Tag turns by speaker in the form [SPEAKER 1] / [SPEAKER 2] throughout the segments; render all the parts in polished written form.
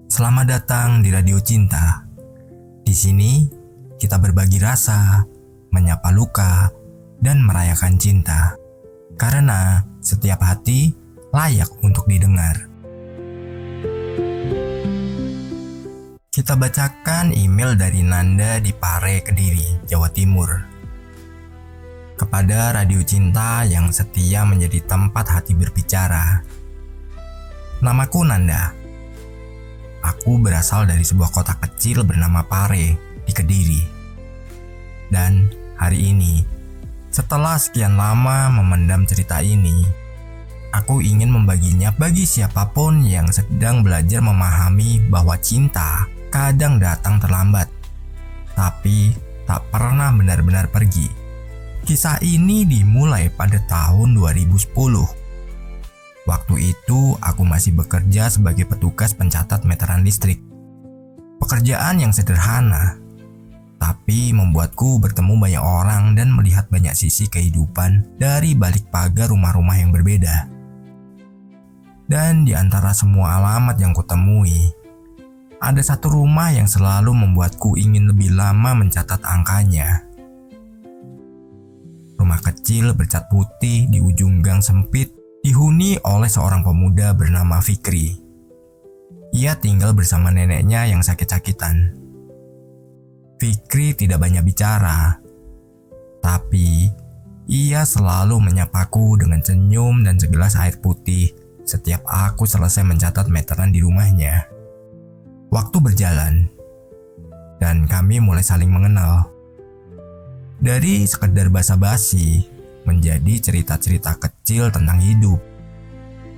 [SPEAKER 1] Selamat datang di Radio Cinta. Di sini kita berbagi rasa, menyapa luka, dan merayakan cinta. Karena setiap hati layak untuk didengar. Kita bacakan email dari Nanda di Pare, Kediri, Jawa Timur. Kepada Radio Cinta yang setia menjadi tempat hati berbicara. Namaku Nanda. Aku berasal dari sebuah kota kecil bernama Pare di Kediri. Dan hari ini, setelah sekian lama memendam cerita ini, aku ingin membaginya bagi siapapun yang sedang belajar memahami bahwa cinta kadang datang terlambat, tapi tak pernah benar-benar pergi. Kisah ini dimulai pada tahun 2010. Waktu itu aku masih bekerja sebagai petugas pencatat meteran listrik. Pekerjaan yang sederhana, tapi membuatku bertemu banyak orang dan melihat banyak sisi kehidupan dari balik pagar rumah-rumah yang berbeda. Dan di antara semua alamat yang kutemui, ada satu rumah yang selalu membuatku ingin lebih lama mencatat angkanya. Rumah kecil bercat putih di ujung gang sempit, dihuni oleh seorang pemuda bernama Fikri. Ia tinggal bersama neneknya yang sakit-sakitan. Fikri tidak banyak bicara, tapi ia selalu menyapaku dengan senyum dan segelas air putih setiap aku selesai mencatat meteran di rumahnya. Waktu berjalan, dan kami mulai saling mengenal. Dari sekedar basa-basi, menjadi cerita-cerita kecil tentang hidup.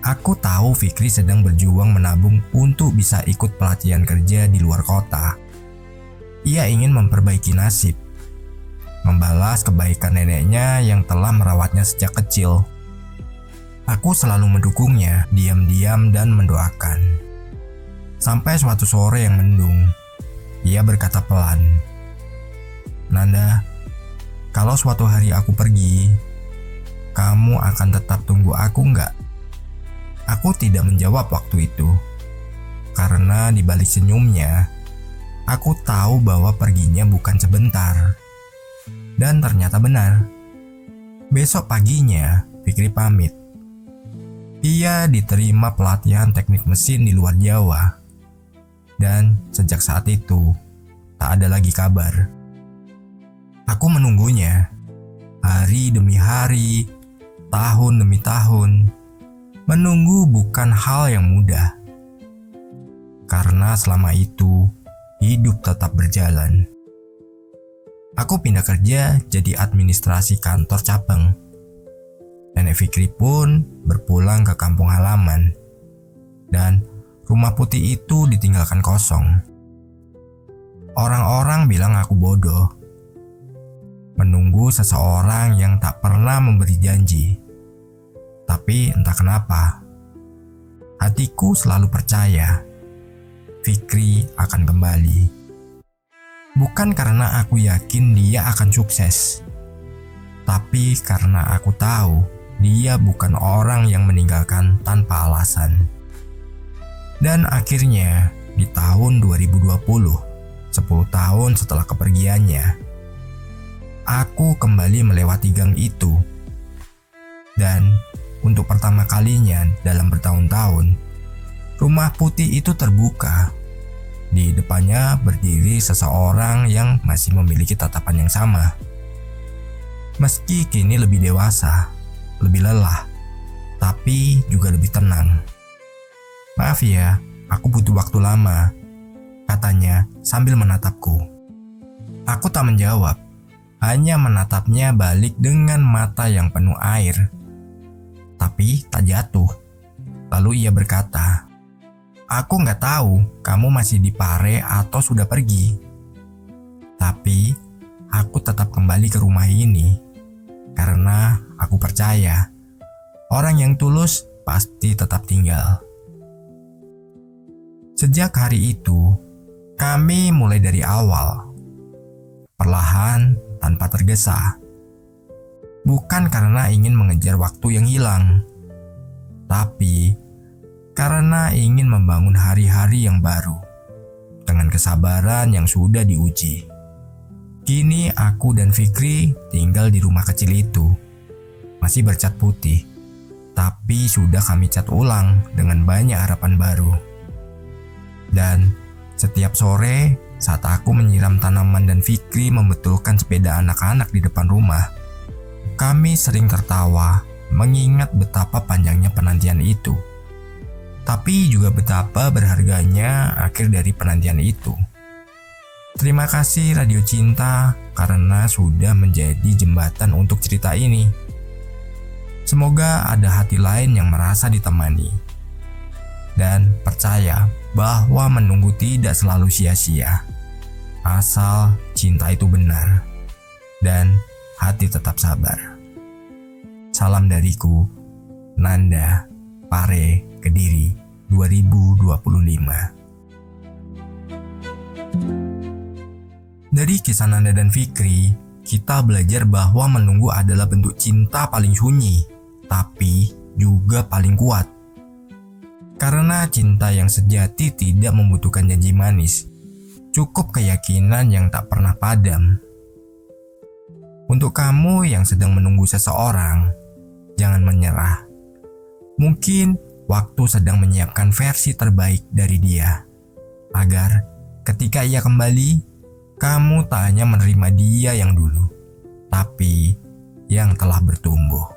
[SPEAKER 1] Aku tahu Fikri sedang berjuang menabung untuk bisa ikut pelatihan kerja di luar kota. Ia ingin memperbaiki nasib, membalas kebaikan neneknya yang telah merawatnya sejak kecil. Aku selalu mendukungnya, diam-diam dan mendoakan. Sampai suatu sore yang mendung, ia berkata pelan, "Nanda, kalau suatu hari aku pergi, kamu akan tetap tunggu aku nggak?" Aku tidak menjawab waktu itu, karena di balik senyumnya, aku tahu bahwa perginya bukan sebentar. Dan ternyata benar. Besok paginya, Fikri pamit. Ia diterima pelatihan teknik mesin di luar Jawa. Dan sejak saat itu, tak ada lagi kabar. Aku menunggunya, hari demi hari, tahun demi tahun. Menunggu bukan hal yang mudah, karena selama itu hidup tetap berjalan. Aku pindah kerja jadi administrasi kantor cabang. Nenek Fikri pun berpulang ke kampung halaman, dan rumah putih itu ditinggalkan kosong. Orang-orang bilang aku bodoh, menunggu seseorang yang tak pernah memberi janji. Tapi entah kenapa, hatiku selalu percaya Fikri akan kembali. Bukan karena aku yakin dia akan sukses, tapi karena aku tahu dia bukan orang yang meninggalkan tanpa alasan. Dan akhirnya di tahun 2020, 10 tahun setelah kepergiannya, aku kembali melewati gang itu. Dan untuk pertama kalinya dalam bertahun-tahun, rumah putih itu terbuka. Di depannya berdiri seseorang yang masih memiliki tatapan yang sama. Meski kini lebih dewasa, lebih lelah, tapi juga lebih tenang. "Maaf ya, aku butuh waktu lama," katanya sambil menatapku. Aku tak menjawab, hanya menatapnya balik dengan mata yang penuh air. Tapi tak jatuh. Lalu ia berkata, "Aku nggak tahu kamu masih di Pare atau sudah pergi. Tapi aku tetap kembali ke rumah ini karena aku percaya orang yang tulus pasti tetap tinggal." Sejak hari itu, kami mulai dari awal, perlahan tanpa tergesa. Bukan karena ingin mengejar waktu yang hilang, tapi karena ingin membangun hari-hari yang baru dengan kesabaran yang sudah diuji. Kini aku dan Fikri tinggal di rumah kecil itu. Masih bercat putih, tapi sudah kami cat ulang dengan banyak harapan baru. Dan setiap sore saat aku menyiram tanaman dan Fikri membetulkan sepeda anak-anak di depan rumah, kami sering tertawa mengingat betapa panjangnya penantian itu. Tapi juga betapa berharganya akhir dari penantian itu. Terima kasih Radio Cinta karena sudah menjadi jembatan untuk cerita ini. Semoga ada hati lain yang merasa ditemani. Dan percaya bahwa menunggu tidak selalu sia-sia. Asal cinta itu benar dan hati tetap sabar. Salam dariku, Nanda, Pare, Kediri, 2025. Dari kisah Nanda dan Fikri, kita belajar bahwa menunggu adalah bentuk cinta paling sunyi, tapi juga paling kuat. Karena cinta yang sejati tidak membutuhkan janji manis, cukup keyakinan yang tak pernah padam. Untuk kamu yang sedang menunggu seseorang, jangan menyerah. Mungkin waktu sedang menyiapkan versi terbaik dari dia, agar ketika ia kembali, kamu tak hanya menerima dia yang dulu, tapi yang telah bertumbuh.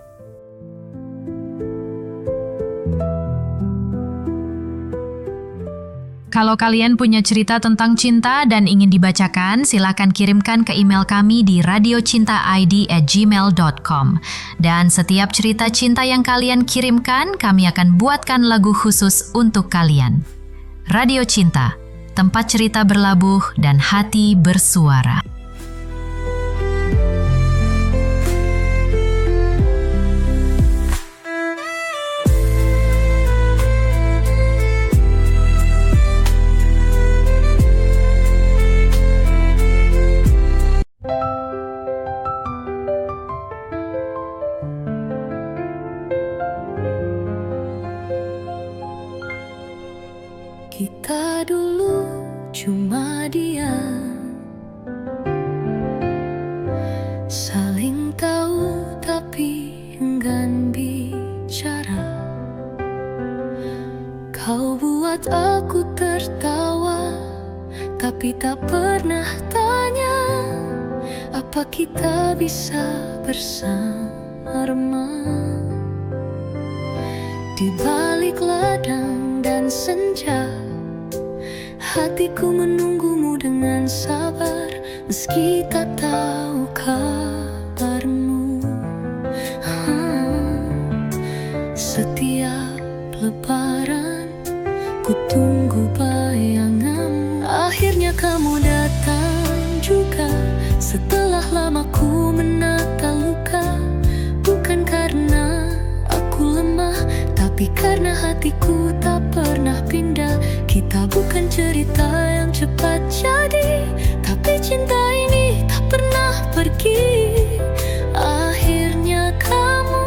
[SPEAKER 2] Kalau kalian punya cerita tentang cinta dan ingin dibacakan, silakan kirimkan ke email kami di radiocintaid@gmail.com. Dan setiap cerita cinta yang kalian kirimkan, kami akan buatkan lagu khusus untuk kalian. Radio Cinta, tempat cerita berlabuh dan hati bersuara.
[SPEAKER 3] Kita dulu cuma diam, saling tahu tapi enggan bicara. Kau buat aku tertawa, tapi tak pernah tanya apa kita bisa bersama remang di balik ladang dan senja. Hatiku menunggumu dengan sabar, meski tak tahu kabarmu. Setiap lebaran ku tunggu bayanganmu. Akhirnya kamu datang juga, setelah lama ku menata luka. Bukan karena aku lemah, tapi karena hatiku tak pernah pindah. Kita bukan cerita yang cepat jadi, tapi cinta ini tak pernah pergi. Akhirnya kamu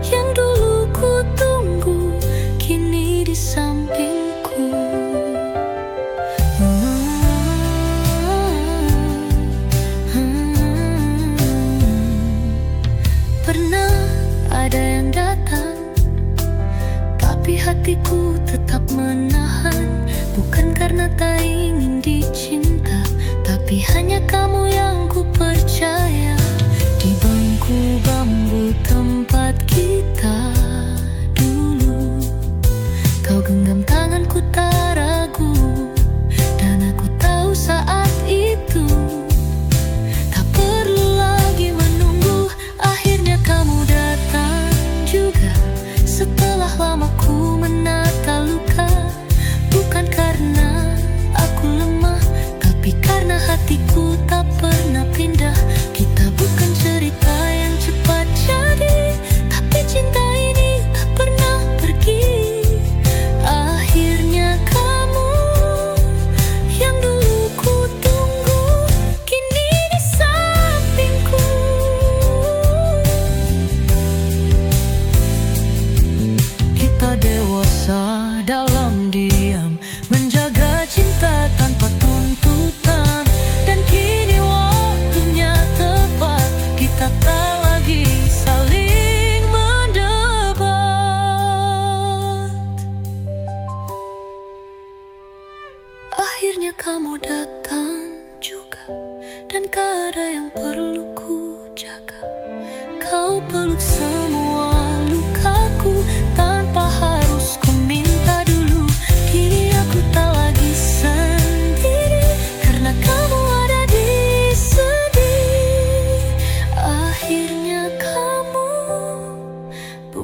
[SPEAKER 3] yang dulu ku tunggu, kini di sampingku. Pernah ada yang datang, tapi hatiku tetap menahan. Bukan karena tak ingin dicinta, tapi hanya kamu yang ku percaya. Di bangku bambu tempat kita dulu, kau genggam tanganku tak ragu. Dan aku tahu saat itu tak perlu lagi menunggu. Akhirnya kamu datang juga, setelah lama ku menata luka. Bukan karena aku lemah, tapi karena hatiku tak pernah pindah. Kita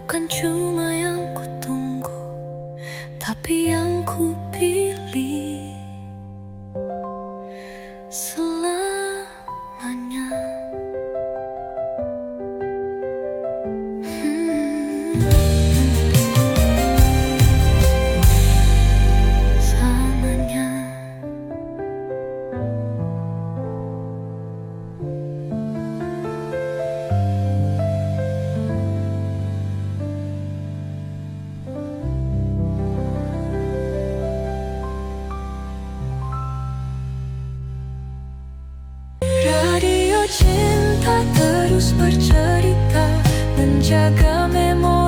[SPEAKER 3] bukan cuma yang ku tunggu, tapi yang ku pilih selamanya. Selamanya. Radio Cinta terus bercerita, menjaga memori